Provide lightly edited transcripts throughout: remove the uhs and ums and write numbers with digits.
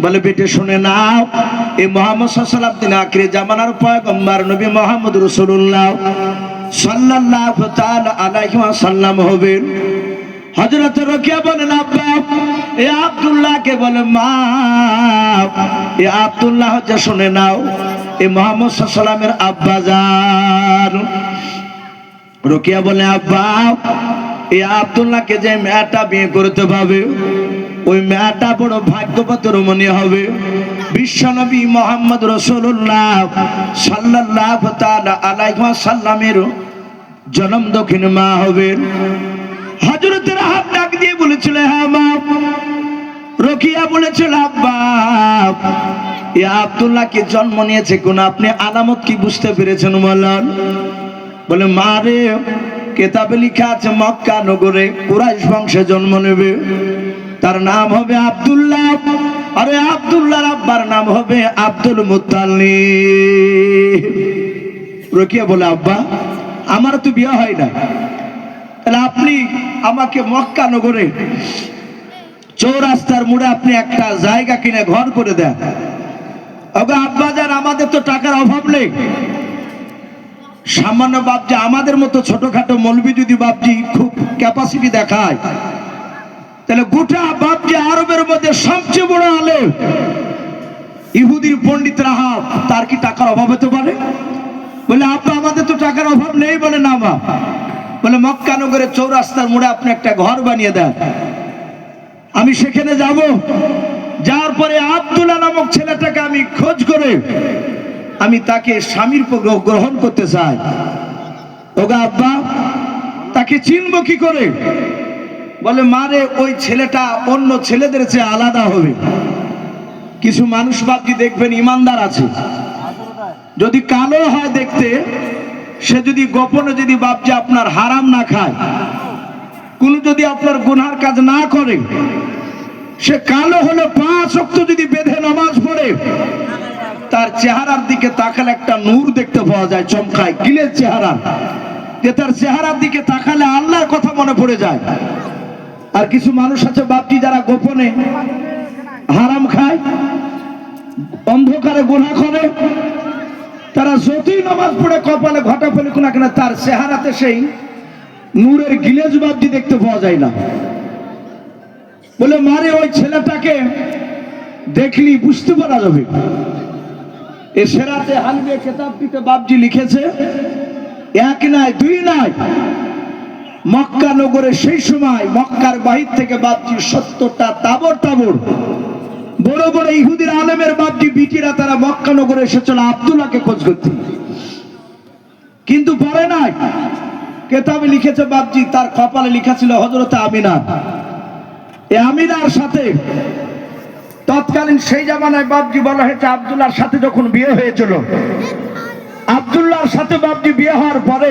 বলে বেটে শুনে নাও, এই মুহাম্মদ সাল্লাল্লাহু আলাইহি ওয়াসাল্লাম তিনি আখিরি জামানার পয়গম্বর নবী মুহাম্মদ রাসূলুল্লাহ সাল্লাল্লাহু তাআলা আলাইহি ওয়াসাল্লাম হবেন। হযরত রোকেয়া বলেন আব্বা, এ আব্দুল্লাহকে বলে মা, এ আব্দুল্লাহ যে শুনে নাও, এ মুহাম্মদ সাল্লাল্লাহু আলাইহি ওয়াসাল্লামের আব্বা জান। রোকেয়া বলে আব্বা, এই আব্দুল্লাহকে যে মেয়েটা বিয়ে করতে পাবে, ওই মেয়েটা বড় ভাগ্যবতর মনে হবে। বিশ্বনবী মুহাম্মদ রাসূলুল্লাহ সাল্লাল্লাহু তাআলা আলাইহি ওয়াসাল্লামের জন্ম দক্ষিণ মা হবেন। হযরতের হাত ডাক দিয়ে বলেছিল হ্যাঁ মা। রোকেয়া বলেছিল আব্বা, এই আব্দুল্লাহকে জন্ম নিয়েছে কোন আপনি আলামত কি বুঝতে পেরেছেন বলেন? বলে মা রে, কিতাবে লেখা আছে মক্কা নগরে কুরাইশ বংশে জন্ম নেবে, তার নাম হবে আব্দুল্লাহ। আরে আব্দুল্লাহর আব্বার নাম হবে আব্দুল মুত্তালিব। রোকেয়া বলে আব্বা, আমার তো বিয়ে হয় না, তাহলে আপনি আমাকে মক্কা নগরে চৌরাস্তার মোড়ে আপনি একটা জায়গা কিনে ঘর করে দেন। ওগো আব্বা যান, আমাদের তো টাকার অভাব নেই। সামান্য বাপজি আমাদের মতো ছোটখাটো মৌলবি যদি বাপজি খুব ক্যাপাসিটি দেখায়, তাহলে গোটা বাপজি আরবের মধ্যে সবচেয়ে বড় আলেম ইহুদির পণ্ডিত রাহাব, তার কি টাকার অভাব হতে পারে? বলে আব্বা আমাদের তো টাকার অভাব নেই। বলে না মা, বলে মক্কা নগরে চৌরাস্তার মোড়ে আপনি একটা ঘর বানিয়ে দেন, আমি সেখানে যাব। যাওয়ার পরে আব্দুল্লাহ নামক ছেলেটাকে আমি খোঁজ করে আমি তাকে স্বামীর গ্রহণ করতে চাই। ওগো আব্বা, তাকে চিনব কি করে? বলে মারে, ওই ছেলেটা অন্য ছেলেদের চেয়ে আলাদা হবে। কিছু মানুষ বাপজি দেখবেন ইমানদার আছে, যদি কালো হয় দেখতে, সে যদি গোপনে যদি বাপজি আপনার হারাম না খায়, কোন যদি আপনার গুনার কাজ না করে, সে কালো হলে 5 ওয়াক্ত যদি বেঁধে নামাজ পড়ে, তার চেহারার দিকে তাকালে একটা নূর দেখতে পাওয়া যায়, চমকায় গিলের চেহারা, যে তার চেহারার দিকে তাকালে আল্লাহর কথা মনে পড়ে যায়। আর কিছু মানুষ আছে বাপজি যারা গোপনে হারাম খায়, অন্ধকারে গুনাহ করে, তারা যতই নামাজ পড়ে কপালে ঘটা ফেলে না কেন, তার চেহারাতে সেই নূরের গিলেজ বাপজি দেখতে পাওয়া যায় না। বলে মারে, ওই ছেলেটাকে দেখলি বুঝতে পারা যাবে। এই সেরাতে হালবে কিতাবটিতে বাপজি লিখেছে, 1 নয় 2 নয়, মক্কা নগরে সেই সময় মক্কার বাহির থেকে বাপজি 70টা তাবর তাবর বড় বড় ইহুদির আলেমের বাপজি বিটিরা তারা মক্কা নগরে এসেছিল আব্দুল্লাহকে খোঁজ করতে, কিন্তু পারে নাই। কিতাবে লিখেছে বাপজি, তার কপালে লেখা ছিল হযরত আমিনা। এই আমিনার সাথে তৎকালীন সেই জামানায় বাপজি বলা হয়েছে আব্দুল্লাহর সাথে যখন বিয়ে হয়েছিল, আব্দুল্লাহর সাথে বাপজি বিয়ে হওয়ার পরে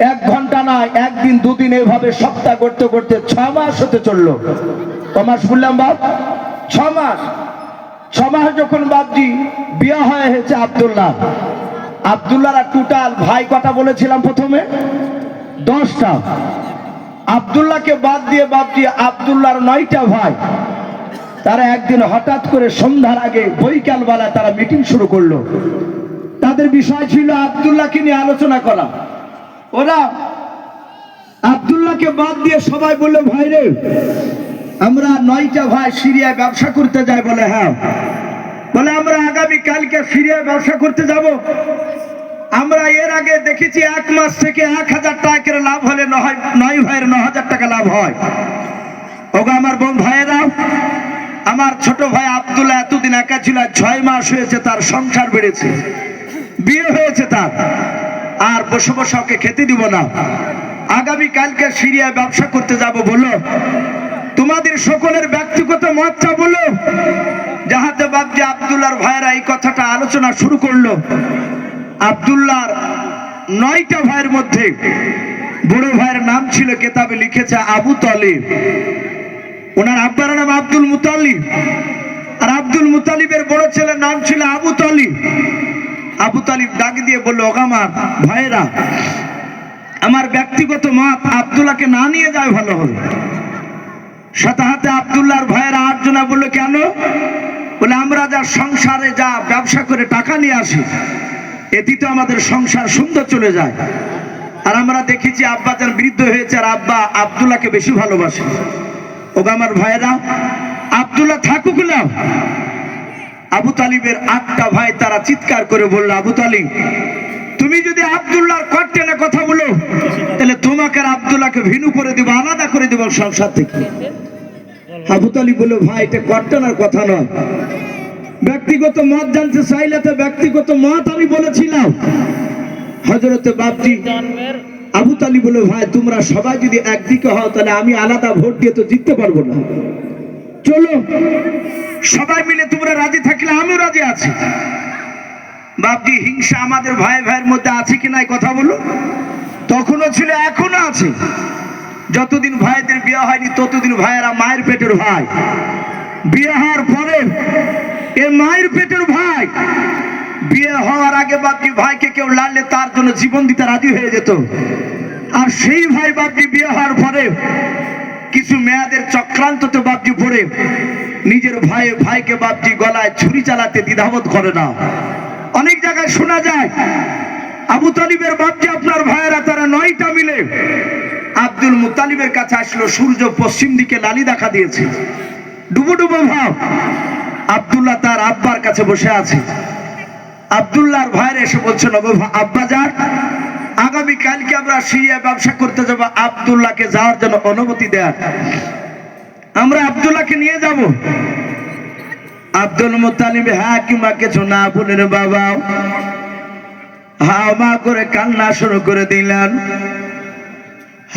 1 ঘন্টা নয়, 1 দিন 2 দিন এইভাবে সপ্তাহ করতে করতে 6 মাস হতে চললো। কমাস বললাম বাপ, 6 মাস। 6 মাস যখন বাপজি বিয়ে হয়েছে আব্দুল্লাহর টোটাল ভাই কটা বলেছিলাম প্রথমে? 10টা। আব্দুল্লাহকে বাদ দিয়ে বাপজি আব্দুল্লাহর 9টা ভাই। তারা একদিন হঠাৎ করে সন্ধ্যার আগে বৈকাল বেলায় তারা মিটিং শুরু করলো। তাদের বিষয় ছিল আব্দুল্লাহকে নিয়ে আলোচনা করা। ওরা আব্দুল্লাহকে বাদ দিয়ে সবাই বললো, ভাই রে, আমরা 9টা ভাই সিরিয়ায় ব্যবসা করতে যাই। বলে হ্যাঁ। বলে আমরা আগামী কালকে সিরিয়ায় ব্যবসা করতে যাব। আমরা এর আগে দেখেছি 1 মাস থেকে 1000 টাকা করে লাভ হলে 9 ভাইয়ের 9000 টাকা লাভ হয়। ওগো আমার বোন ভাইয়েরা, আমার ছোট ভাই আব্দুল্লাহ এতদিন একা ছিল, 6 মাস হয়েছে তার সংসার বেড়েছে, বিয়ে হয়েছে তার। আর বসে বসে ওকে খেতে দিব না। আগামী কালকে সিরিয়ায় ব্যবসা করতে যাব। বলো তোমাদের সকলের ব্যক্তিগত মতটা বলো। যাহাতে বাপজি আব্দুল্লাহর ভাইয়েরা এই কথাটা আলোচনা শুরু করলো। আব্দুল্লাহর 9টা ভাইয়ের মধ্যে বড় ভাইয়ের নাম ছিল, কিতাবে লিখেছে আবু তালিব। ওনার আব্বার নাম আব্দুল মুতালিব, আর আব্দুল মুতালিবের বড় ছেলের নাম ছিল আবু তালিব। আবু তালিব ডাক দিয়ে বলল, ওগো আমার ভাইয়েরা, আমার ব্যক্তিগত মত আব্দুল্লাহকে না নিয়ে যায় ভালো হলো। সাথে হাতে আব্দুল্লাহর ভাইয়েরা 8 জনা বললো, কেন? আমরা যা সংসারে যা ব্যবসা করে টাকা নিয়ে আসি, এতে তো আমাদের সংসার সুন্দর চলে যায়। আর আমরা দেখেছি আব্বা যার বৃদ্ধ হয়েছে আর আব্বা আব্দুল্লাহকে বেশি ভালোবাসে। ওগো আমার ভাইয়েরা, আব্দুল্লাহ থাকুক না। আবু তালিবের 8টা ভাই তারা চিৎকার করে বলল, আবু তালিব তুমি যদি আব্দুল্লাহর কট্টেনে কথা বলো তাহলে তোমাকে আর আব্দুল্লাহকে ভিন্ন করে দিব, আলাদা করে দিব সংসার থেকে। আবু তালিব বলল, ভাই এটা কট্টেনার কথা নয়, ব্যক্তিগত মত জানতে চাইলে তো ব্যক্তিগত মত আমি বলেছিলাম। হযরতে বাপজি আবু তালিব বলল, ভাই তোমরা সবাই যদি একদিকে হও তাহলে আমি আলাদা ভোট দিয়ে তো জিততে পারবো না, চলো সবাই মিলে তোমরা রাজি থাকলে আমিও রাজি আছি। বাপজি হিংসা আমাদের ভাই ভাইয়ের মধ্যে আছে কি নাই কথা বলো? তখনও ছিল, এখনো আছে। যতদিন ভাইদের বিয়ে হয়নি ততদিন ভাইয়েরা মায়ের পেটের ভাই, বিয়ে হওয়ার পরে এ মায়ের পেটের ভাই। বিয়ে হওয়ার আগে বাপজি ভাইকে কেউ লাড়লে তার জন্য জীবন দিতে রাজি হয়ে যেত। আর সেই ভাই বাপজি বিয়ে হওয়ার পরে কিছু মেয়াদের চক্রান্ততে বাপজি পড়ে নিজের ভাইকে বাপজি গলায় ছুরি চালাতে দ্বিধাবোধ করে না। অনেক জায়গায় শোনা যায় আবু তালিবের বাপজি আপনার ভাইয়েরা তারা 9টা মিলে আব্দুল মুত্তালিবের কাছে আসলো। সূর্য পশ্চিম দিকে লালি দেখা দিয়েছে, ডুবো ডুবো ভাব। আব্দুল্লাহ তার আব্বার কাছে বসে আছে। আব্দুল্লাহর ভাইরা এসে বলছেন, আব্বা যান আগামী কালকে আমরা সিরিয়া ব্যবসা করতে যাব, আব্দুল্লাহকে যাওয়ার জন্য অনুমতি দেন, আমরা আব্দুল্লাহকে নিয়ে যাব। আব্দুল মুত্তালিব হ্যাঁ কিংবা কিছু না বলেন বাবা হা মা করে কান্না শুরু করে দিলেন।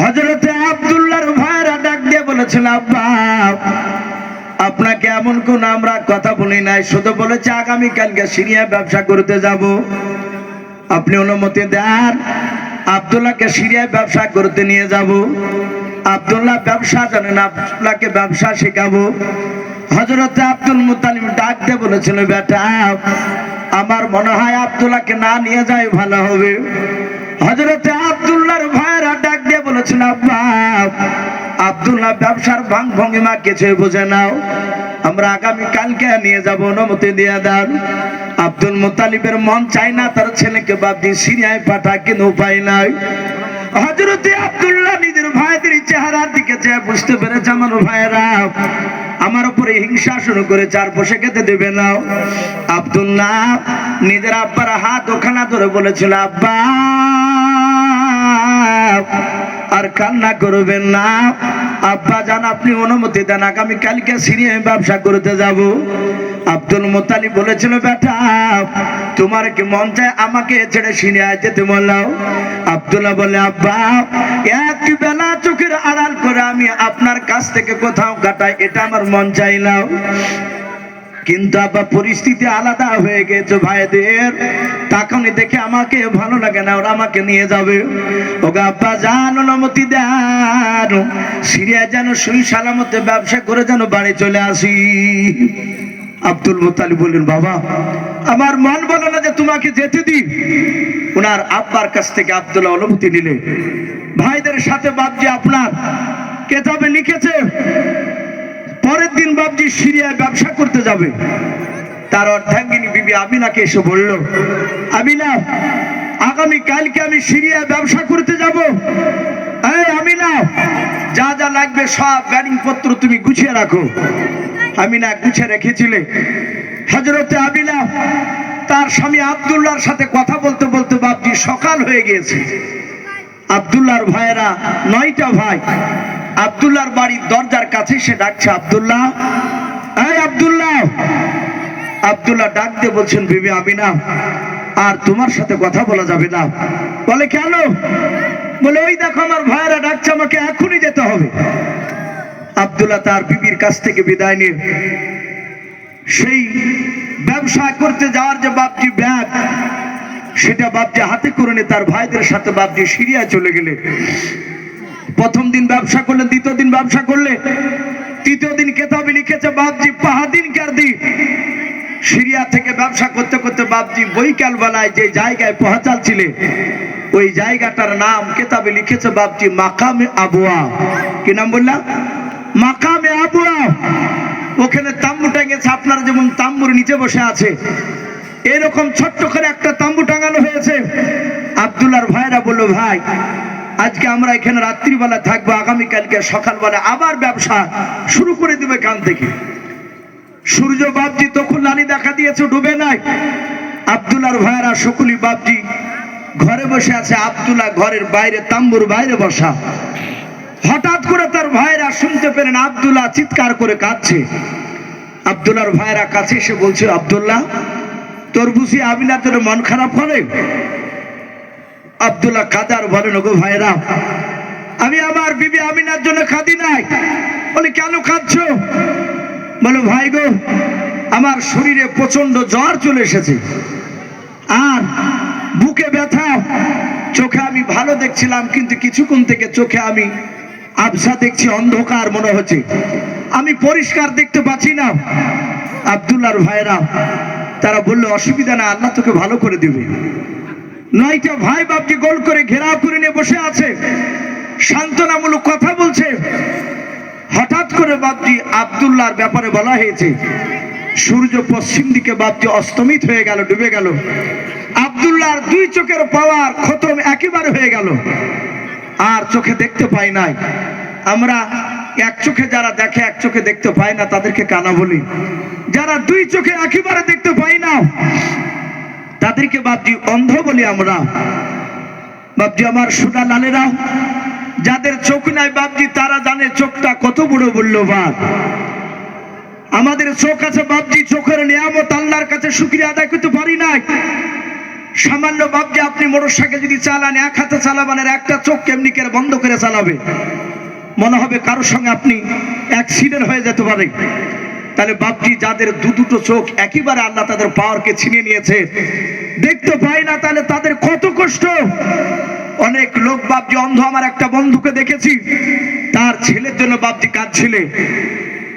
হযরতে আব্দুল্লাহর ভাইরা ডাক দিয়ে বলেছিল, আব্বা আপনাকে এমন কোন আমরা কথা বলি নাই, শুধু বলেছে আগামী কালকে সিরিয়া ব্যবসা করতে যাব, আপনি অনুমতি দেন, আব্দুল্লাহকে সিরিয়ায় ব্যবসা করতে নিয়ে যাব। আব্দুল্লাহ ব্যবসা জানেন, আব্দুল্লাহকে ব্যবসা শেখাবো। হযরতে আব্দুল মুত্তালিব ডাক দিয়ে বলেছিল, বেটা আমার মনে হয় আব্দুল্লাহকে না নিয়ে যাই ভালো হবে। হযরতে আব্দুল্লাহর ভাইরা ডাক দিয়ে বলেছিল, আব্বা আব্দুল্লাহ ব্যবসার ভাঙ ভঙ্গিমা কিছু বুঝে নাও, আমরা আগামী কালকে নিয়ে যাব, অনুমতি দিয়ে দেন। আব্দুল মুত্তালিবের মন চায় না তার ছেলেকে বাপজি সিরিয়ায় পাঠা, কিন্তু উপায় নাই। হযরতে আব্দুল্লাহ নিজের ভাইদের চেহারার দিকে চেয়ে বুঝতে পেরেছে আমার ভাইয়েরা আমার উপরে হিংসা শুরু করে, চার বসে খেতে দেবে না। আব্দুল্লাহ নিজের আব্বার হাত ওখানা ধরে বলেছিল, আব্বা আর কান্না করবেন না, আব্বা জান আপনি অনুমতি দেন, আগামী কালকে সিরিয়ায় ব্যবসা করতে যাব। আব্দুল মুত্তালিব বলেছিল, বেটা তোমার কি মন চায় আমাকে ছেড়ে সিরিয়ায় যেতে বললাম? আব্দুল্লাহ বলে, আব্বা এক বেলা চোখের আড়াল করে আমি আপনার কাছ থেকে কোথাও কাটাই, এটা আমার মন চাইলাম, কিন্তু আব্বা পরিস্থিতি আলাদা হয়ে গেছে, ভাইদের তাকানি দেখে আমাকে ভালো লাগে না, ওরা আমাকে নিয়ে যাবে। ওগো আব্বা জান অনুমতি দেন, সিরিয়া যেন সই সালামতে ব্যবসা করে যেন বাড়ি চলে আসি। আব্দুল মুত্তালিব বললেন, বাবা আমার মন বলে না যে তোমাকে যেতে দিই। ওনার আব্বার কাছ থেকে আব্দুল্লাহ অনুমতি নিলে ভাইদের সাথে বাপজি আপনার কেতাবে লিখেছে পরের দিন বাপজি সিরিয়ায় ব্যবসা করতে যাবে। তার অর্ধাঙ্গিনী বিবি আমিনাকে এসে বলল, আমিনা আগামী কালকে আমি সিরিয়ায় ব্যবসা করতে যাব, এই আমিনা যা যা লাগবে সব ব্যানিং পত্র তুমি গুছিয়ে রাখো। আমিনা গুছিয়ে রেখেছিলে। হযরতে আমিনা তার স্বামী আব্দুল্লাহর সাথে কথা বলতে বলতে বাপজি সকাল হয়ে গিয়েছে। আব্দুল্লাহর ভাইয়েরা 9টা ভাই আব্দুল্লাহর বাড়ির দরজার কাছে সে ডাকছে, আব্দুল্লাহ এই আব্দুল্লাহ। আব্দুল্লাহ ডাক দিয়ে বলছেন, বিবি আমিনা আর তোমার সাথে কথা বলা যাবে না। বলে কেন? বলে ওই দেখো আমার ভাইয়েরা ডাকছে, আমাকে এখনই যেতে হবে। আব্দুল্লাহ তার বিবির কাছ থেকে বিদায় নিয়ে সেই ব্যবসা করতে যাওয়ার যে বাপজি ব্যাগ সেটা বাপজি হাতে করে নিয়ে তার ভাইদের সাথে বাপজি সিরিয়া চলে গেলে। প্রথম দিন ব্যবসা করলেন, দ্বিতীয় দিন ব্যবসা করলে, তৃতীয় দিন কেতাবে লিখেছে বাপজি পাহাদিন কার দিন সিরিয়া থেকে ব্যবসা করতে করতে বাপজি বৈকাল বেলায় যে জায়গায় পৌঁছালছিলেন ওই জায়গাটার নাম কেতাবে লিখেছে বাপজি মাকামে আবুয়া। কি নাম বললাম? মাকামে আবুয়া। ওখানে তাম্বু টাঙিয়েছে, আপনারা যেমন তাম্বুর নিচে বসে আছে এরকম ছোট্ট করে একটা তাম্বু টাঙানো হয়েছে। আব্দুল্লাহর ভাইরা বললো, ভাই আজকে আমরা এখানে রাত্রিবেলা থাকবো, আগামীকালকে সকালবেলা আবার ব্যবসা শুরু করে দিবে কান থেকে। সূর্য বাপজি তখন লালি দেখা দিয়েছে, ডুবে নাই। আব্দুল্লাহর ভাইরা সকলি বাপজি ঘরে বসে আছে, আব্দুল্লাহ ঘরের বাইরে তাম্বুর বাইরে বসা। হঠাৎ করে তার ভাইরা শুনতে পেলেন আব্দুল্লাহ চিৎকার করে কাঁদছে। আব্দুল্লাহর ভাইরা কাছে এসে বলছে, আব্দুল্লাহ তোর বুঝি আমিনা তোর মন খারাপ করে? আব্দুল্লাহ কাদার বলেন, গো ভাইরা আমি আমার বিবি আমিনার জন্য কাঁদি নাই। বলে, কেন কাঁদছো? বলো, ভাই গো আমার শরীরে প্রচন্ড জ্বর চলে এসেছে, আর বুকে ব্যথা, চোখে আমি ভালো দেখছিলাম কিন্তু কিছুক্ষণ থেকে চোখে আমি আবছা দেখছি, অন্ধকার মনে হচ্ছে, আমি পরিষ্কার দেখতে পাচ্ছি না। আব্দুল্লাহর ভাইরা তারা বললো, অসুবিধা না, আল্লাহ তোকে ভালো করে দিবে। নয়টা ভাই বাপকে গোল করে ঘেরাও করে নিয়ে বসে আছে, সান্ত্বনামূলক কথা বলছে। হঠাৎ করে বাপজি আব্দুল্লাহর ব্যাপারে বলা হয়েছে, সূর্য পশ্চিম দিকে বাপজি অস্তমিত হয়ে গেল, ডুবে গেল। আব্দুল্লাহর দুই চোখের পাওয়ার খতম একেবারে হয়ে গেল, আর চোখে দেখতে পাই নাই। আমরা এক চোখে যারা দেখে এক চোখে দেখতে পাই না তাদেরকে কানা বলি, যারা দুই চোখে একেবারে দেখতে পাই না তাদেরকে বাপজি অন্ধ বলি আমরা। বাপজি আমার সোনা লালেরা, যাদের চোখ নাই বাপজি তারা জানে চোখটা কত বড় মূল্যবান। আমাদের চোখ আছে বাপজি, চোখের নিয়ামত আল্লাহর কাছে শুকরিয়া আদায় করতে পারি নাই। সামান্য বাপজি আপনি মোটরসাইকেল যদি চালান, এক হাতে চালাবেন, আর একটা চোখ কেমনি করে বন্ধ করে চালাবে, মনে হবে কারোর সঙ্গে আপনি অ্যাক্সিডেন্ট হয়ে যেতে পারে। তাহলে বাপজি যাদের দুটো চোখ একেবারে আল্লাহ তাদের পাওয়ারকে ছিনিয়ে নিয়েছে, দেখতে পাই না, তাহলে তাদের কত কষ্ট। অনেক লোক বাপজি অন্ধ, আমার একটা বন্ধুকে দেখেছি, তার ছেলের জন্য বাপজি কাঁদছিলে।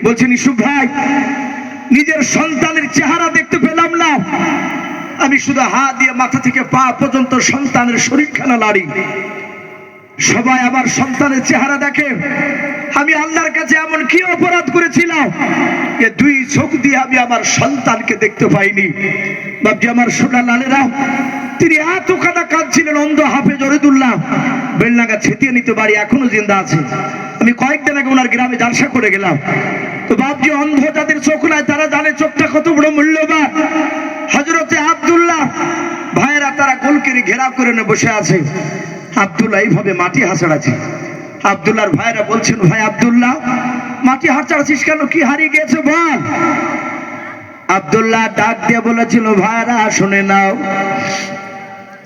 বলছেন, ইসুফ ভাই নিজের সন্তানের চেহারা দেখতে পেলাম না, আমি শুধু হাত দিয়ে মাথা থেকে পা পর্যন্ত সন্তানের শরীরখানা নাড়ি, সবাই আমার সন্তানের চেহারা দেখে। আমি আল্লাহর কাছে এমন কি অপরাধ করেছিলাম যে দুই চোখ দিয়ে আমি আমার সন্তানকে দেখতে পাইনি? বাপজি আমার সোনা লালেরা, তিনি এত কাদা কাঁদছিলেন। অন্ধ হাফেজ ওরেদুল্লাহ বেলনাগা ছেতিয়ে নিতে পারি, এখনো জিন্দা আছে। আমি কয়েকদিন আগে ওনার গ্রামে জালসা করে গেলাম। তো বাপজি অন্ধ যাদের চোখ নাই তারা জানে চোখটা কত বড় মূল্যবান। হযরতে আব্দুল্লাহ ভাইরা তারা গোলকেরি ঘেরাও করে নিয়ে বসে আছে। আব্দুল্লাহ এইভাবে মাটি হাঁচড়াচ্ছে। আব্দুল্লাহর ভাইরা বলছেন, ভাই আব্দুল্লাহ মাটি হাঁচড়াচ্ছিস কেন, কি হারিয়ে গেছে বল? আব্দুল্লাহ ডাক দিয়ে বলেছিল, ভাইরা শুনে নাও,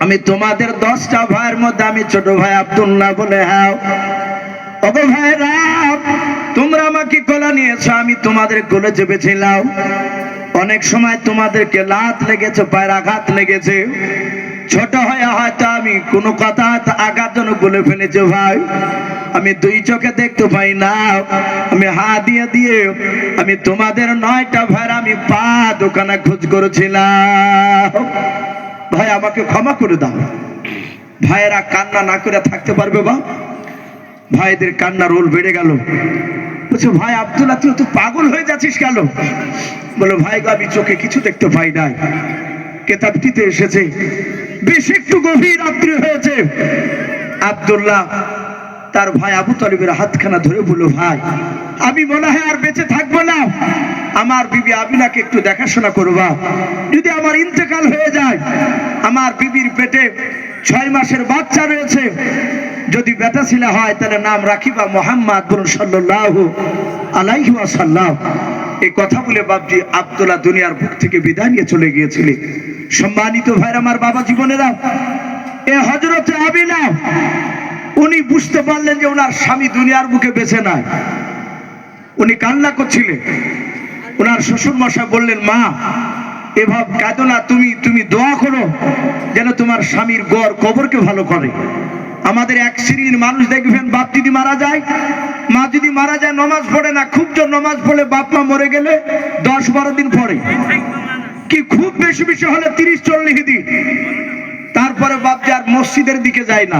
আমি তোমাদের 10টা ভাইয়ের মধ্যে আমি ছোট ভাই আব্দুল্লাহ। বলে, হ্যাঁ। ওগো ভাইরা, তোমরা আমাকে কোলে নিয়েছো, আমি তোমাদের কোলে চেপেছিলাম। অনেক সময় তোমাদেরকে লাত লেগেছে, পায়ের আঘাত লেগেছে, ছোট হয়ে হয়তো আমি কোনো কথা আঘাত জন্য বলে ফেলেছি। ভাই আমি দুই চোখে দেখতে পাই না, আমি হাত দিয়ে দিয়ে আমি তোমাদের 9টা ভাইয়ের আমি পা দোকানে খোঁজ করেছিলাম। ভাই আমাকে ক্ষমা করে দাও। ভাইয়েরা কান্না না করে থাকতে পারবে? বা ভাইদের কান্না রোল বেড়ে গেল। বলছে, ভাই আব্দুল্লাহ তুই তো পাগল হয়ে যাচ্ছিস কেন? বলো, ভাই গো আমি চোখে কিছু দেখতে পাই নাই। কেতাবটিতে এসেছে বেশ একটু গভীর রাত্রি হয়েছে। আব্দুল্লাহ তার ভাই আবু তালিবের হাতখানা ধরে বলল, ভাই আমি মনে হয় আর বেঁচে থাকবো না, আমার বিবি আমিনাকে একটু দেখাশোনা করবা। যদি আমার ইন্তেকাল হয়ে যায়, আমার বিবির পেটে 6 মাসের বাচ্চা রয়েছে, যদি বেটা ছেলে হয় তাহলে নাম রাখিবা মুহাম্মদ সাল্লাল্লাহু আলাইহি ওয়াসাল্লাম। এই কথা বলে বাপজি আব্দুল্লাহ দুনিয়ার বুক থেকে বিদায় নিয়ে চলে গিয়েছিলেন। সম্মানিত ভাইরা আমার, বাবা জীবনেরা, এ হযরতে আমিনা উনি বুঝতে পারলেন যে ওনার স্বামী দুনিয়ার বুকে বেঁচে নাই। উনি কান্না করছিলেন। ওনার শ্বশুর মশাই বললেন, মা এভাবে কাঁদো না, তুমি দোয়া করো যেন তোমার স্বামীর গড় কবরকে ভালো করে। আমাদের এক শ্রেণীর মানুষ দেখবেন, বাপ যদি মারা যায়, মা যদি মারা যায়, নামাজ পড়ে না। খুব জোর নামাজ পড়ে, বাপ মা মরে গেলে 10-12 দিন পরে, কি খুব বেশি বেশি হলে 30-40 দিন, তারপরে বাপ আর মসজিদের দিকে যায় না।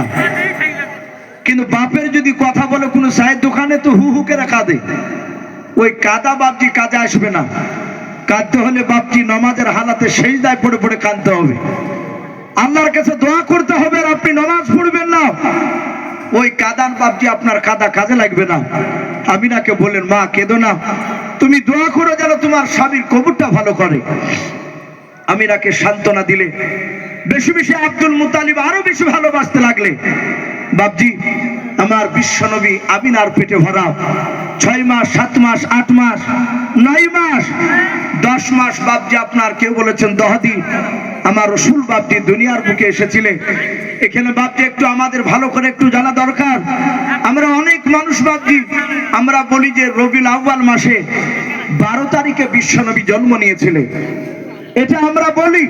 কিন্তু বাপের যদি কথা বলে কোনো চায়ের দোকানে, তো হু হু করে কাঁদে। ওই কাদা বাপজি কাজে আসবে না। কাঁদতে হলে বাপজি নামাজের হালাতে সেজদায় পড়ে পড়ে কাঁদতে হবে, আল্লাহর কাছে দোয়া করতে হবে। আর আপনি নামাজ পড়বেন না, ওই কাদান বাপজি আপনার কাদা কাজে লাগবে না। আমিনাকে বললেন, মা কেঁদো না, তুমি দোয়া করো যেন তোমার স্বামীর কবরটা ভালো করে। আমিনাকে সান্ত্বনা দিলে বেশি বেশি আব্দুল মুতালিব আরো বেশি ভালোবাসতে লাগলে। বাপজি আমার বিশ্বনবী আমিনার পেটে ভরা 6 মাস 7 মাস 8 মাস 9 মাস 10 মাস বাপজি আপনার কেউ বলেছেন 10 দিন আমার রসুল বাপজি দুনিয়ার বুকে এসেছিলেন। এখানে বাপজি একটু আমাদের ভালো করে একটু জানা দরকার। আমরা অনেক মানুষ বাপজি আমরা বলি যে রবিউল আউয়াল মাসে 12 তারিখে বিশ্বনবী জন্ম নিয়েছিলেন, এটা আমরা বলি।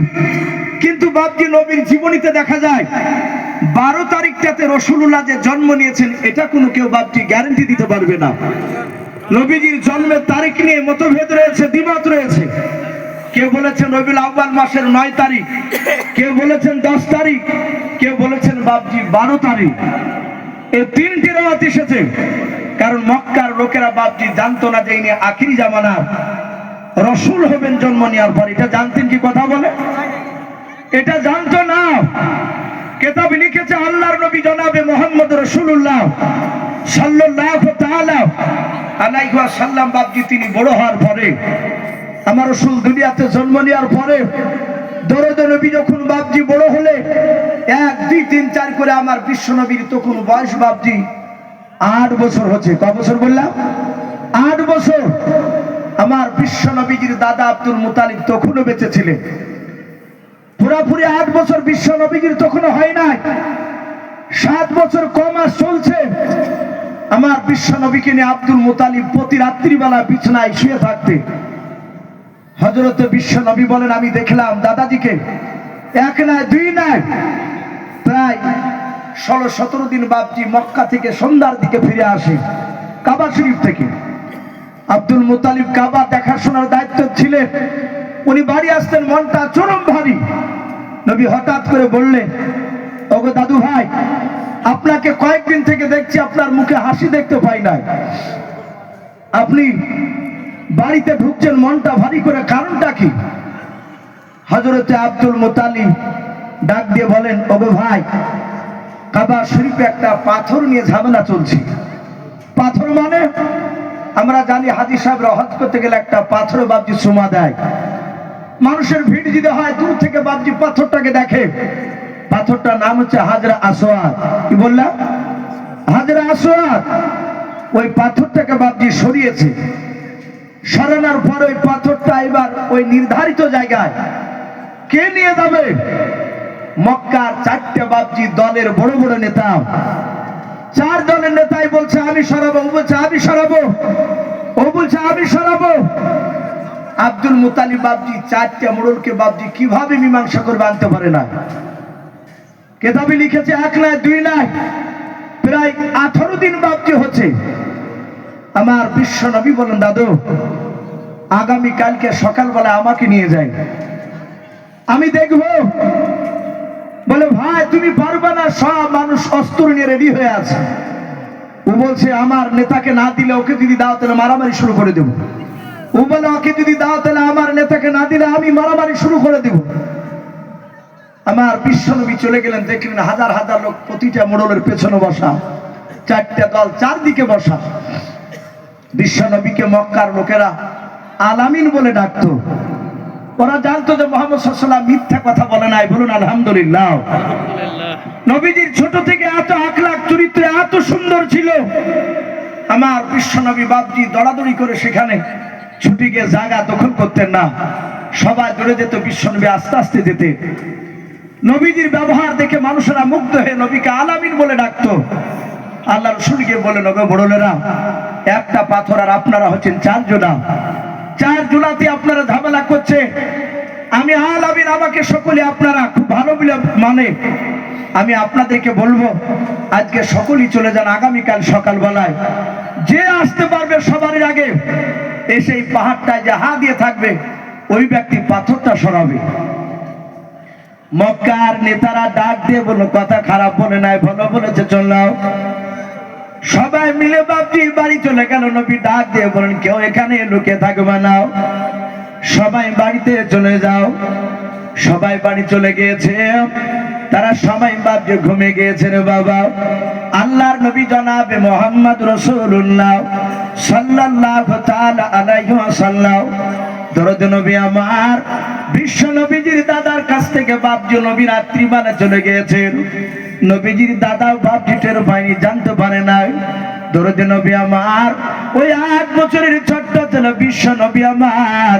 কিন্তু বাপজি নবীর জীবনীতে দেখা যায় 12 তারিখটাতে রাসূলুল্লাহ যে জন্ম নিয়েছেন এটা কোনো কেউ বাপজি গ্যারান্টি দিতে পারবে না। নবীজির জন্মের তারিখ নিয়ে মতভেদ রয়েছে, দ্বিমত রয়েছে। কেউ বলেছেন রবিউল আউয়াল মাসের 9 তারিখ, কেউ বলেছেন 10 তারিখ, কেউ বলেছেন বাপজি 12 তারিখ। এই 3টি রাত এসেছে, কারণ মক্কার লোকেরা বাপজি জানতো না যে ইনি আখিরি জামানা রসুল হবেন জন্ম নেওয়ার পর। এটা জানতেন কি? কথা বলে এটা জানতো না। কিতাবে লিখেছে আল্লাহর নবী জনাবে মুহাম্মদ রাসূলুল্লাহ সাল্লাল্লাহু তাআলা আলাইহি ওয়াসাল্লাম বাপজি তিনি বড় হওয়ার পরে, আমার রাসূল দুনিয়াতে জন্ম নেওয়ার পরে দরদ নবী যখন বাপজি বড় হলে 1 2 3 4 করে আমার বিশ্ব নবীর তখন বয়স বাপজি 8 বছর হচ্ছে। কত বছর বললাম? 8 বছর। আমার বিশ্ব নবীজির দাদা আব্দুল মুতালিব তখনও বেঁচে ছিলেন। পুরাপুরি 8 বছর বিশ্ব নবীজির তখনও হয় নাই, 7 বছর কম মাস চলছে। আমার বিশ্ব নবীকে নিয়ে আব্দুল মুতালিব প্রতি রাত্রিবেলা বিছানায় শুয়ে থাকতে। হযরতে বিশ্ব নবী বলেন, আমি দেখলাম দাদাজিকে 1 নয় 2 নয় প্রায় 16-17 দিন বাপজি মক্কা থেকে সন্ধ্যার দিকে ফিরে আসে কাবা শরীফ থেকে। আব্দুল মুতালিব কাবা দেখাশোনার দায়িত্ব ছিলেন, উনি বাড়ি আসতেন মনটা চরম ভারী। নবী হঠাৎ করে বললেন, ওগো দাদু ভাই, আপনাকে কয়েকদিন থেকে দেখছি আপনার মুখে হাসি দেখতে পাই নাই, আপনি বাড়িতে ঢুকছেন মনটা ভারী করে, কারণটা কি? হযরতে আব্দুল মুতালিব ডাক দিয়ে বলেন, ওগো ভাই, কাবা শরীফে একটা পাথর নিয়ে ঝামেলা চলছে। পাথর মানে আমরা জানি হাজী সাহেবরা হজ করতে গেলে একটা পাথর বাপজি চুমা দেয়। মানুষের ভিড় যদি হয় দূর থেকে বাপজি পাথরটাকে দেখে। পাথরটার নাম হচ্ছে হাজরা আসওয়াদ। কি বললাম? হাজরা আসওয়াদ। ওই পাথরটাকে বাপজি সরিয়েছে। সরানোর পর ওই পাথরটা এবার ওই নির্ধারিত জায়গায় কে নিয়ে যাবে? মক্কার 4টে বাপজি দলের বড় বড় নেতা, 4 দলের নেতাই বলছে আমি সরাবো, ও বলছে আমি সরাবো, ও বলছে আমি সরাবো। আব্দুল মুতালিব বাপজি 4টে মোড়লকে বাপজি কিভাবে মীমাংসা করবে আনতে পারে না। কিতাবে লিখেছে 1 নয় 2 নয় প্রায় 18 দিন বাপজি হচ্ছে। আমার বিশ্ব নবী বলেন, দাদু আগামী কালকে সকালবেলা আমাকে নিয়ে যায়, আমি দেখবো। বলে, ভাই তুমি পারবে না, সব মানুষ অস্ত্র নিয়ে রেডি হয়ে আছে। ও বলছে আমার নেতাকে না দিলে, ওকে যদি দাও তাহলে মারামারি শুরু করে দেব। ও বলে, ওকে যদি দাও তাহলে আমার নেতাকে না দিলে আমি মারামারি শুরু করে দেব। আমার বিশ্বনবী চলে গেলেন, দেখলেন হাজার হাজার লোক প্রতিটা মোড়লের পেছনে বসা, 4টে দল 4 দিকে বসা। বিশ্বনবীকে মক্কার লোকেরা আলামিন বলে ডাকতো। ওরা জানতো যে মুহাম্মদ সাল্লাল্লাহু আলাইহি ওয়াসাল্লাম মিথ্যা কথা বলে নাই। বলুন আলহামদুলিল্লাহ। নবীজির ছোট থেকে এত আখলাক চরিত্র এত সুন্দর ছিল। আমার বিশ্বনবী বাপজি দৌড়াদৌড়ি করে সেখানে ছুটি গিয়ে জায়গা দখল করতেন না, সবাই দৌড়ে যেত, বিশ্বনবী আস্তে আস্তে যেতে। নবীজির ব্যবহার দেখে মানুষেরা মুগ্ধ হয়ে নবীকে আলামিন বলে ডাকতো। আল্লাহ রাসূল গিয়ে বলেন, ওগো বড়লেরা, একটা পাথর আর আপনারা হচ্ছেন 4 জনা, 4 জনাতে আপনারা ঝামেলা করছে। আমি আলামিন, আমাকে সকলে আপনারা খুব ভালো বলে মানে, আমি আপনাদেরকে বলবো আজকে সকলেই চলে যান, আগামীকাল সকালবেলায় যে আসতে পারবে সবার আগে এসে এই পাহাড়টায় যে হাত দিয়ে থাকবে ওই ব্যক্তি পাথরটা সরাবে। মক্কার নেতারা ডাক দিয়ে বলল, কথা খারাপ বলে নাই, ভালো বলেছে, চললাম। সবাই মিলে বাপজি বাড়ি চলে গেল। নবী ডাক দিয়ে বলেন, কেউ এখানে লুকিয়ে থাকবে না, সবাই বাড়িতে চলে যাও। সবাই বাড়ি চলে গিয়েছে, তারা সবাই বাপজি ঘুমিয়ে গিয়েছে রে বাবা। আল্লাহর নবী জনাবে মোহাম্মদ রাসূলুল্লাহ সাল্লাল্লাহু তাআলা আলাইহি ওয়াসাল্লাম দরুদ নবী আমার বিশ্ব নবীজির দাদার কাছ থেকে বাপজি নবী রাত্রিবেলা চলে গিয়েছেন। নবীজির দাদা বাপজি টের পায়নি, জানতে পারে নাই। দরুদ নবী আমার ওই 8 বছরের ছোট্ট ছিল বিশ্ব নবী আমার,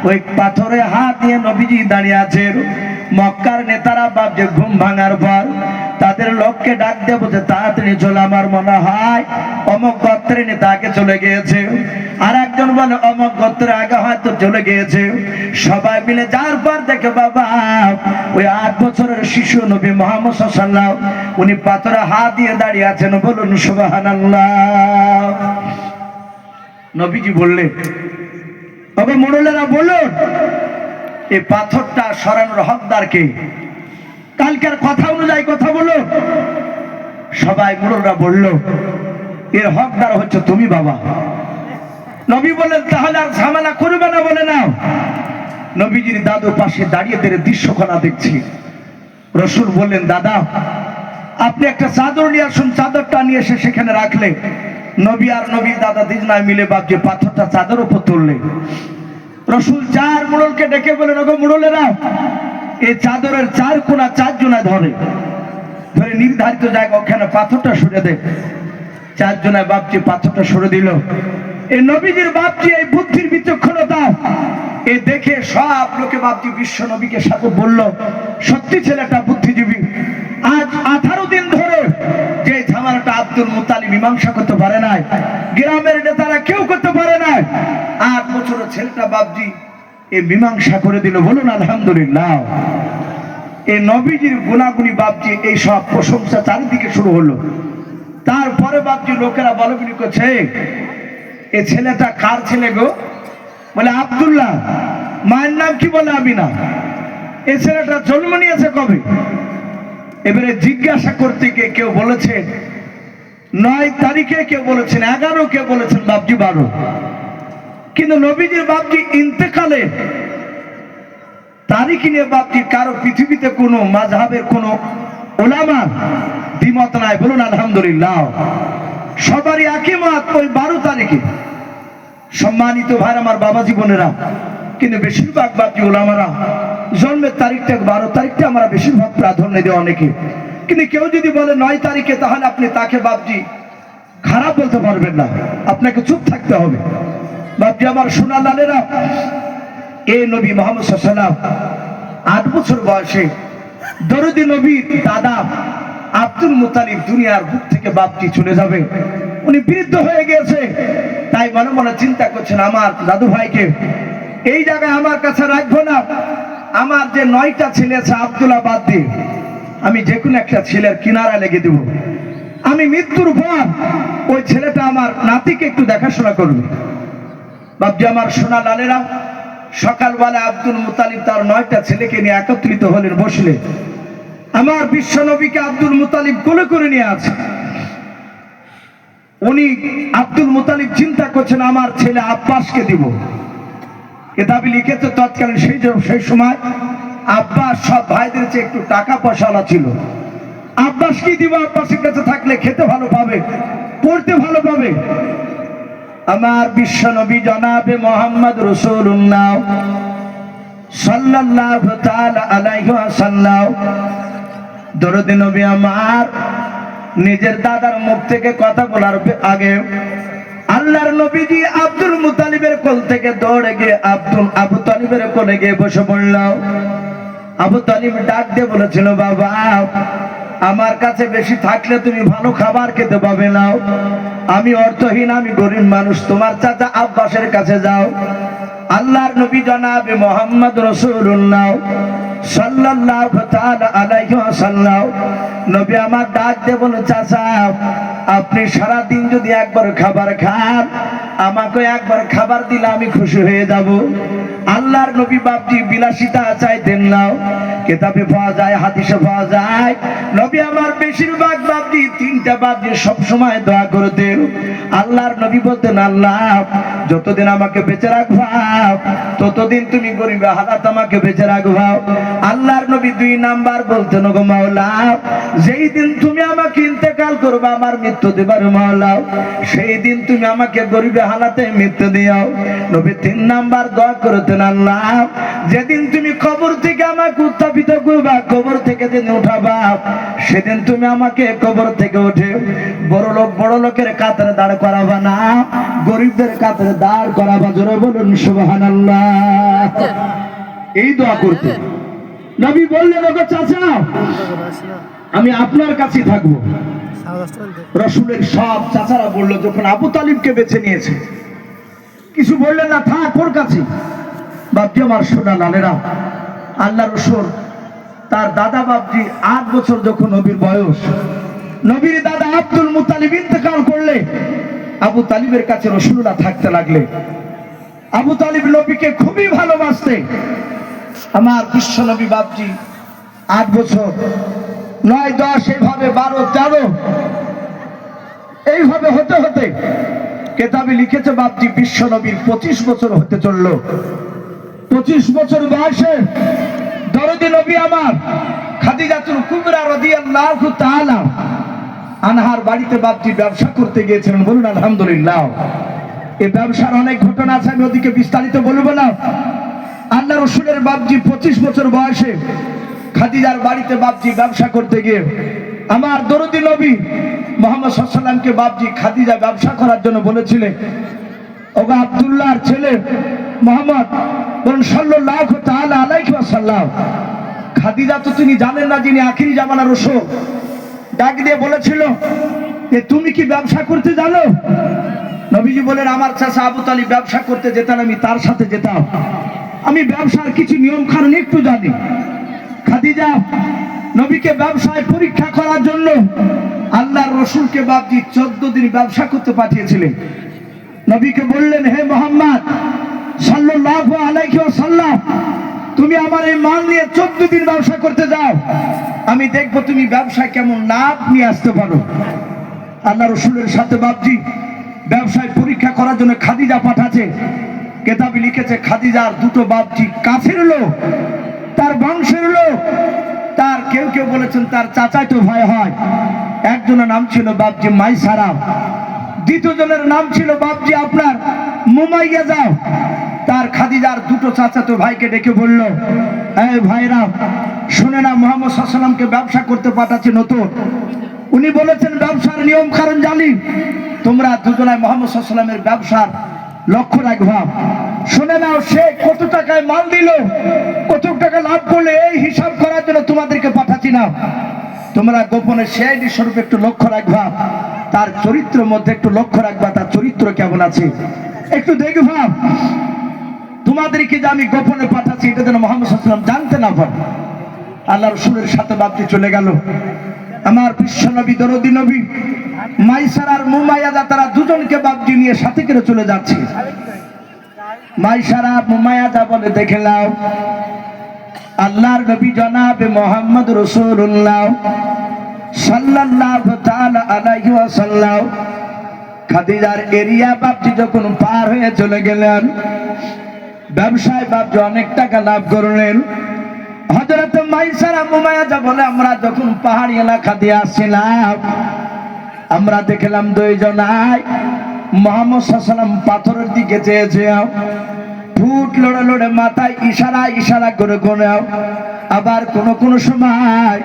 ওই পাথরে হাত দিয়ে নবীজি দাঁড়িয়ে আছেন। মক্কার নেতারা বাপজি ঘুম ভাঙার পর তাদের লোককে ডাক দিয়ে বলছে, তাড়াতাড়ি চলে, আমার মনে হয় অমুক গোত্রের নেতা আগে চলে গিয়েছে। আর একজন বলে অমুক গোত্রের আগে হয়তো চলে গিয়েছে। সবাই মিলে যার পর দেখে বাবা ওই 8 বছরের শিশু নবী মুহাম্মদ সাল্লাল্লাহু আলাইহি ওয়াসাল্লাম উনি পাথরে হাত দিয়ে দাঁড়িয়ে আছেন। বলুন সুবহানাল্লাহ। নবীজি বললেন, তবে মোড়লেরা বলুন, এই পাথরটা সরানোর হকদার কে? কালকের কথা অনুযায়ী কথা বলো। সবাই মোড়লরা বলল, এর হকদার হচ্ছে তুমি বাবা। নবী বললেন, তাহলে আর ঝামেলা করবে না, বলে নাও। নবীজির দাদু পাশে দাঁড়িয়ে তেরে দৃশ্যখানা দেখছি। রসুল বললেন, দাদা আপনি একটা চাদর নিয়ে আসুন। চাদরটা নিয়ে এসে সেখানে রাখলে নবী আর নবীর দাদা দুজনায় মিলে বাপজি পাথরটা চাদর উপর তুললে। রসুল 4 মোড়লকে ডেকে বলেন, ওগো মোড়লেরা, এই চাদরের 4 কোণা 4 জনা ধরে নির্ধারিত জায়গা ওখানে পাথরটা সরে দে। 4 জনায় বাপজি পাথরটা সরে দিল। এই নবীজির বাপজি এই বুদ্ধির বিচক্ষণতা এ দেখে সব লোকে বাপজি বিশ্ব নবীকে সাথে বলল, সত্যি ছেলেটা বুদ্ধিজীবী। আজ 18 দিন ধরে যে ঝামেলাটা আব্দুল মুত্তালিব মীমাংসা করতে পারে নাই, গ্রামের নেতারা কেউ করতে পারে নাই, 8 বছরের ছেলেটা বাপজি এই মীমাংসা করে দিল। বলুন আলহামদুলিল্লাহ। এই নবীজির গুণাগুণী বাপজি এই সব প্রশংসা চারিদিকে শুরু হলো। তারপরে বাপজি লোকেরা বলবিনি করছে, এই ছেলেটা কার ছেলে গো? বলে আব্দুল্লাহ। মায়ের নাম কি? বলে আমিনা। এই ছেলেটা জন্ম নিয়েছে কবে? এবারে জিজ্ঞাসা করতে গিয়ে কেউ বলেছেন 9 তারিখে, কেউ বলেছেন 11, কেউ বলেছেন বাপজি 12। কিন্তু নবীজির বাপজি ইন্তেকালে তারিখ নিয়ে বাপজি কারো পৃথিবীতে কোনো মাযহাবের কোনো উলামা দ্বিমত নাই। বলুন আলহামদুলিল্লাহ। সবারই একই মত ওই 12 তারিখে। সম্মানিত ভাই আমার, বাবা জীবনেরা, কিন্তু বেশিরভাগ বাপজি উলামারা জন্মের তারিখটা 12 তারিখটা আমরা বেশিরভাগ প্রাধান্য দেয় অনেকে। কিন্তু কেউ যদি বলে 9 তারিখে, তাহলে আপনি তাকে বাপজি খারাপ বলতে পারবেন না, আপনাকে চুপ থাকতে হবে। বাপজি আমার সোনা লালেরা, এই নবী মুহাম্মদ সাল্লাল্লাহু আলাইহি ওয়াসাল্লাম 8 বছর বয়সে দরুদ নবীর দাদা আব্দুল মুত্তালিব দুনিয়ার বুক থেকে বাপজি চলে যাবে। উনি বৃদ্ধ হয়ে গেছে, তাই মনে মনে চিন্তা করছেন, আমার দাদু ভাইকে এই জায়গায় আমার কাছে রাখবো না। আমার যে 9টা ছেলে আছে আব্দুল্লাহ বাদ দিয়ে আমি যে কোনো একটা ছেলের কিনারা লেগে দেব। আমি মৃত্যুর পর ওই ছেলেটা আমার নাতিকে একটু দেখাশোনা করবে। বাপজি আমার সোনা লালেরা, সকালবেলা আব্দুল মুত্তালিব তার 9টা ছেলেকে নিয়ে একত্রিত হলেন, বসলে। আমার বিশ্ব নবীকে আব্দুল মুত্তালিব কোলে করে নিয়ে আছে। উনি আব্দুল মুত্তালিব চিন্তা করছেন, আমার ছেলে আব্বাসকে দিব। কিতাবে লিখেছে তৎকালীন সেই সময় আব্বাস সব ভাইদের চেয়ে একটু টাকা পয়সাওয়ালা ছিল। আব্বাস কি দিব? আব্বাসের কাছে থাকলে খেতে ভালো পাবে, পড়তে ভালো পাবে। আমার বিশ্ব নবী জনাবে মোহাম্মদ রাসূলুল্লাহ সাল্লাল্লাহু তাআলা আলাইহি ওয়াসাল্লাম দরুদ নবী আমার নিজের দাদার মুখ থেকে কথা বলার আগে আল্লাহর নবীজি আব্দুল মুত্তালিবের কোল থেকে দৌড়ে গিয়ে আবু তালিবের কোলে গিয়ে বসে পড়ল। আবু তালিব ডাক দিয়ে বলেছিল, বাবা আমার কাছে বেশি থাকলে তুমি ভালো খাবার খেতে পাবে না। আমি অর্থহীন, আমি গরিব মানুষ, তোমার চাচা আব্বাসের কাছে যাও। আল্লাহর নবী জনাবে মুহাম্মদ রাসূলুল্লাহ সাল্লাল্লাহু তাআলা আলাইহি ওয়াসাল্লাম নবী আমার ডাক দিয়ে বলে, চাচা আপনি সারা দিন যদি একবার খাবার খান আমাকে একবার খাবার দিলে আমি খুশি হয়ে যাব। আল্লাহর নবী বাপজি বিলাসিতা চাইতেন না। কিতাবে পাওয়া যায়, হাদিসে পাওয়া যায়, নবী আমার বেশিরভাগ বাপজি তিনটা বাপজি সব সময় দোয়া করতেন। আল্লাহর নবী বলতেন, আল্লাহ যতদিন আমাকে বেঁচে রাখবা ততদিন তুমি গরিবে হালাত আমাকে বেঁচে রাখবা। আল্লাহর নবী 2 নাম্বার বলতেন, গো মাওলা যেই দিন তুমি আমাকে ইন্তেকাল করবা, আমার মৃত্যু দেবার মাওলা, সেই দিন তুমি আমাকে গরিবে হালাতে মৃত্যু দিও। নবী 3 নাম্বার দোয়া করতেন, আল্লাহ যেদিন তুমি কবর থেকে আমাকে উত্থাপিত করবা, কবর থেকে যেদিন উঠাবা, সেদিন তুমি আমাকে কবর থেকে উঠে বড় লোকের কাতারে দাঁড় করাবা না, গরিবদের কাতারে দাঁড় করাবা। জোরে বলুন সুবহানাল্লাহ। এই দোয়া করতে নবী বললেন, ওগো চাচা আমি আপনার কাছেই থাকবো। রাসূলের সব চাচারা বলল, যখন আবু তালিবকে বেছে নিয়েছে কিছু বললেন না, থাক ওর কাছে। বাপজি আমার সোনা লালেরা, আল্লাহ রসুল তার দাদা বাপজি 8 বছর যখন নবীর বয়স, নবীর দাদা আব্দুল মুত্তালিব ইন্তেকাল করলে আবু তালিবের কাছে রাসূলুল্লাহ থাকতে লাগলে। আবু তালিব নবীকে খুবই ভালোবাসতেন। আমার বিশ্ব নবী বাপজি 8 বছর 9, 10 এইভাবে 12, 13 এইভাবে হতে হতে কেতাবে লিখেছে বাপজি বিশ্ব নবীর 25 বছর হতে চললো। 25 বছর বয়সে দরদি নবী আমার খাদিজাতুল কুবরা রাদিয়াল্লাহু তাআলা আনহার বাড়িতে বাপজি ব্যবসা করতে গিয়েছিলেন। বলুন আলহামদুলিল্লাহ। এই ব্যবসার অনেক ঘটনা আছে, আমি ওদিকে বিস্তারিত বলবো না। আল্লাহ রসুলের বাপজি 25 বছর বয়সে খাদিজার বাড়িতে বাপজি ব্যবসা করতে গিয়ে আমার দরদি নবী মুহাম্মদ সাল্লাল্লাহু আলাইহি ওয়াসাল্লামকে বাপজি খাদিজা ব্যবসা করার জন্য বলেছিলেন, ওগো আব্দুল্লাহর ছেলে মুহাম্মদ বলুন সাল্লাল্লাহু তাআলা আলাইহি ওয়াসাল্লাম, খাদিজা তো তিনি জানেন না যিনি আখিরি জামানার রাসূল, ডাক দিয়ে বলেছিল যে তুমি কি ব্যবসা করতে জানো? নবীজি বলেন, আমার চাচা আবু তালিব ব্যবসা করতে যেতেন, আমি তার সাথে যেতাম, আমি ব্যবসার কিছু নিয়ম কানুন একটু জানি। খাদিজা নবীকে ব্যবসায় পরীক্ষা করার জন্য আল্লাহর রসুলকে বাপজি 14 দিন ব্যবসা করতে পাঠিয়েছিলেন। নবীকে বললেন, হে মুহাম্মদ সাল্লাল্লাহু আলাইহি ওয়াসাল্লাম, তুমি আমার এই মাল নিয়ে 14 দিন ব্যবসা করতে যাও, আমি দেখবো তুমি ব্যবসায় কেমন লাভ নিয়ে আসতে পারো। আল্লাহ রসুলের সাথে বাপজি ব্যবসায় পরীক্ষা করার জন্য খাদিজা পাঠাচ্ছে। কেতাবে লিখেছে খাদিজার 2টো বাপজি কাছের লোক, তার বংশের লোক, তার কেউ কেউ বলেছেন তার চাচাতো ভাই হয়। একজনের নাম ছিল বাপজি মাইসারা, দ্বিতীয় জনের নাম ছিল বাপজি আপনার মুমাইয়া। যাও তার খাদিজার 2টো চাচাতো ভাইকে ডেকে বলল, এই ভাইরা শুনে না, মুহাম্মদ সাল্লাল্লাহু আলাইহি ওয়াসাল্লামকে ব্যবসা করতে পাঠাচ্ছে নতুন, উনি বলেছেন ব্যবসার নিয়ম কারণ জানি, তোমরা দুজনায় মুহাম্মদ সাল্লাল্লাহু আলাইহি ওয়াসাল্লামের ব্যবসার লক্ষ্য রাখবা। শুনে নাও সে কত টাকায় মাল দিল, কত টাকা লাভ করলে, এই হিসাব করার জন্য তোমাদেরকে পাঠাচ্ছি না, তোমরা গোপনে সেই স্বরূপ একটু লক্ষ্য রাখবা, তার চরিত্রের মধ্যে একটু লক্ষ্য রাখবা, তার চরিত্র কেমন আছে একটু দেখবা। তোমাদেরকে যে আমি গোপনে পাঠাচ্ছি এটা যেন মুহাম্মদ সাল্লাল্লাহু আলাইহি ওয়াসাল্লাম জানতে না পারে। আল্লাহ রাসূলের সাথে বাপজি চলে গেল। আমার বিশ্ব নবী দরদি নবী মাইসার আর মুমাইয়াদা, তারা দুজনকে বাপজি নিয়ে সাথে করে চলে যাচ্ছে। মাইসারা মুমাইয়াদা বলে, দেখে নাও আল্লাহর নবী জনাবে মুহাম্মদ রাসূলুল্লাহ সাল্লাল্লাহু তাআলা আলাইহি ওয়াসাল্লাম খাদিজার এরিয়া বাপজি যখন পার হয়ে চলে গেলেন, ব্যবসায় বাপজি অনেক টাকা লাভ করলেন। হযরত মাইসারা মুমাইয়াদা বলে, আমরা যখন পাহাড়ি এলাকা দিয়ে আসছিলাম, আমরা দেখলাম 2 জনাই মুহাম্মদ সাল্লাল্লাহু আলাইহি ওয়াসাল্লাম পাথরের দিকে চেয়েছে, ফুট লড়ে লড়ে মাথায় ইশারা করে করে, আবার কোন সময়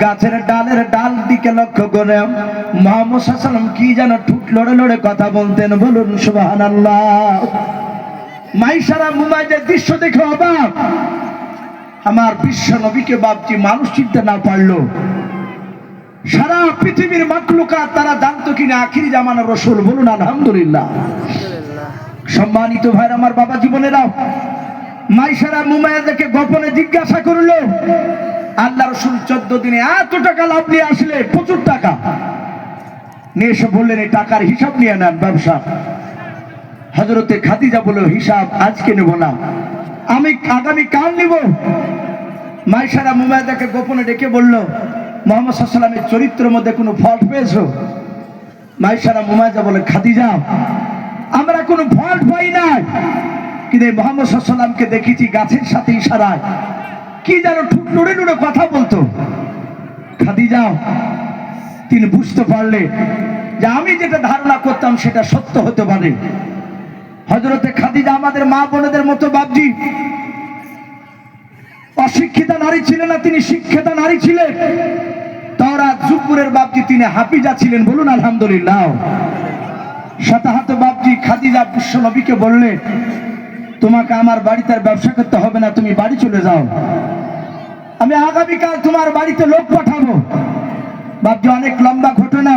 গাছের ডালের ডাল দিকে লক্ষ্য করে মুহাম্মদ সাল্লাল্লাহু আলাইহি ওয়াসাল্লাম কি যেন ঠুট লড়ে লড়ে কথা বলতেন। বলুন সুবহানাল্লাহ। মাইসারা মুমাইয়াদের দৃশ্য দেখে অবাক। আমার বিশ্ব নবীকে বাপজি মানুষ চিনতে না পারলো, সারা পৃথিবীর মাখলুকাত তারা জানতো কিনা আখিরি জামানার রাসূল। বলুন আলহামদুলিল্লাহ। সম্মানিত ভাইরা আমার, বাবা জীবনেরাও, মাইসারা মুমাইয়াদাকে গোপনে জিজ্ঞাসা করলো, আল্লাহ রাসূল 14 দিনে এত টাকা লাভ নিয়ে আসলে, প্রচুর টাকা নিয়ে এসে বললেন, এই টাকার হিসাব নিয়ে নেন ব্যবসা। হযরতে খাদিজা বলল, হিসাব আজকে নেব না, আমি আগামী কাল নিব। মাইশারা মুমায়দাকে গোপনে ডেকে বলল, মুহাম্মদ সাল্লাল্লাহু আলাইহি ওয়াসাল্লামের চরিত্রের মধ্যে কোনো ফল্ট পেয়েছো? মাইশারা মুমায়দা বলে, খাদিজা আমরা কোনো ফল্ট পাই নাই, কিন্তু মুহাম্মদ সাল্লাল্লাহু আলাইহি ওয়াসাল্লামকে দেখেছি গাছের সাথে ইশারায় কি যেন ঠুক নড়ে নড়ে কথা বলতো। খাদিজা তিনি বুঝতে পারলে যে আমি যেটা ধারণা করতাম সেটা সত্য হতে পারে। হযরতে খাদিজা আমাদের মা বোনেদের মতো বাপজি অশিক্ষিতা নারী ছিলেন না, তিনি শিক্ষিতা নারী ছিলেন। তাওরাত জুবুরের বাপজি তিনি হাফিজা ছিলেন, বলুন আলহামদুলিল্লাহ। শতাহত বাপজি খাদিজা বিশ্ব নবীকে বললেন, তোমাকে আমার বাড়িতে আর ব্যবসা করতে হবে না, তুমি বাড়ি চলে যাও, আমি আগামীকাল তোমার বাড়িতে লোক পাঠাবো। বাপজি অনেক লম্বা ঘটনা।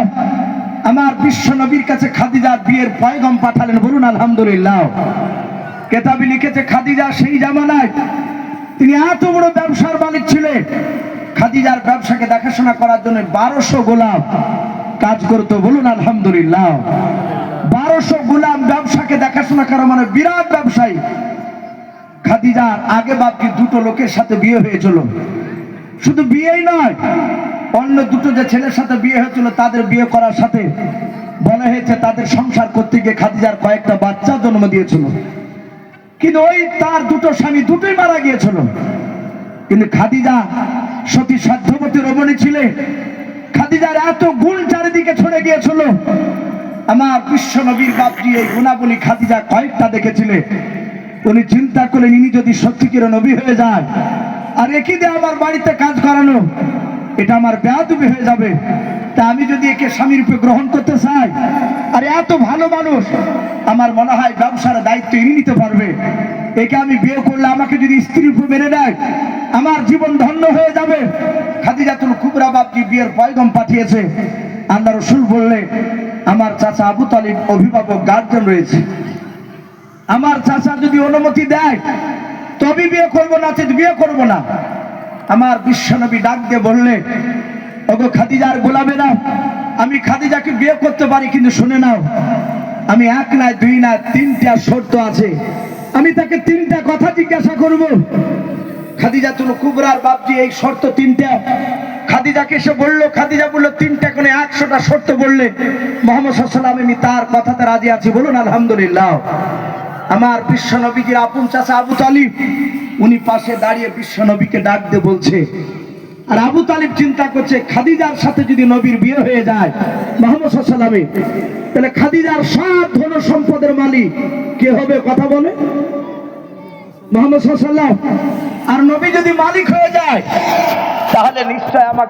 আমার বিশ্ব নবীর কাছে খাদিজার বিয়ের পয়গাম পাঠালেন, বলুন আলহামদুলিল্লাহ। কেতাবে লিখেছে খাদিজা সেই জামানায় তিনি এত বড় ব্যবসার মালিক ছিলেন, খাদিজার ব্যবসাকে দেখাশোনা করার জন্য 1200 গোলাম কাজ করতো, বলুন আলহামদুলিল্লাহ। 1200 গোলাম ব্যবসাকে দেখাশোনা করা মানে বিরাট ব্যবসায়ী। খাদিজার আগে বাপজি দুটো লোকের সাথে বিয়ে হয়েছিল, শুধু বিয়েই নয়, অন্য দুটো যে ছেলের সাথে বিয়ে হয়েছিল তাদের বিয়ে করার সাথে বলা হয়েছে তাদের সংসার করতে গিয়ে খাদিজার কয়েকটা বাচ্চা জন্ম দিয়েছিল, কিন্তু ওই তার দুটো স্বামী দুটোই মারা গিয়েছিল। কিন্তু খাদিজা সতী সাধ্যবতী রমণী ছিলেন, খাদিজার এত গুণ চারিদিকে ছড়ে গিয়েছিল। আমার বিশ্ব নবীর বাপজি এই গুণাবলী খাদিজা কয়েকটা দেখেছিলেন। উনি চিন্তা করলেন, ইনি যদি সত্যিকার নবী হয়ে যায় আর একই দিয়ে আমার বাড়িতে কাজ করানো, এটা আমার বেয়াদবি হয়ে যাবে। তা আমি যদি একে স্বামী রূপে গ্রহণ করতে চাই, আর এত ভালো মানুষ, আমার মনে হয় ব্যবসার দায়িত্ব ইনি নিতে পারবে। একে আমি বিয়ে করলে আমাকে যদি স্ত্রী রূপে মেনে নেয়, আমার জীবন ধন্য হয়ে যাবে। খাদিজাতুল কুবরা বাপজি বিয়ের পয়গাম পাঠিয়েছে। আল্লাহ রাসূল বললে, আমার চাচা আবু তালিব অভিভাবক গার্জেন রয়েছে, আমার চাচা যদি অনুমতি দেয় তবে বিয়ে করবো, না তো বিয়ে করবো না। আমার বিশ্বনবী ডাক দিয়ে বললে, ওগো খাদিজার গোলামেরা, আমি খাদিজাকে বিয়ে করতে পারি, কিন্তু শুনে নাও, আমি এক না দুই না তিনটা শর্ত আছে, আমি তাকে তিনটা কথা জিজ্ঞাসা করব। খাদিজাতুল কুবরার বাপজি এই শর্ত তিনটা খাদিজাকে এসে বললো। খাদিজা বললো, তিনটা কোনে 100টা শর্ত বললে মুহাম্মদ সাল্লাল্লাহু আলাইহি ওয়াসাল্লাম আমি তার কথাতে রাজি আছি, বলুন আলহামদুলিল্লাহ। আমার বিশ্ব নবীজির আপন চাচা আবু তালিব উনি পাশে দাঁড়িয়ে বিশ্ব নবীকে ডাক দিয়ে বলছে, আর আবু তালিব চিন্তা করছে খাদিজার সাথে যদি নবীর বিয়ে হয়ে যায় মুহাম্মদ সাল্লাল্লাহু আলাইহি ওয়াসাল্লাম, তাহলে খাদিজার সব ধন সম্পদের মালিক কে হবে? কথা বলে মুহাম্মদ সাল্লাল্লাহু আলাইহি ওয়াসাল্লাম। আর নবী যদি মালিক হয়ে যায় তাহলে নিশ্চয় আমাকে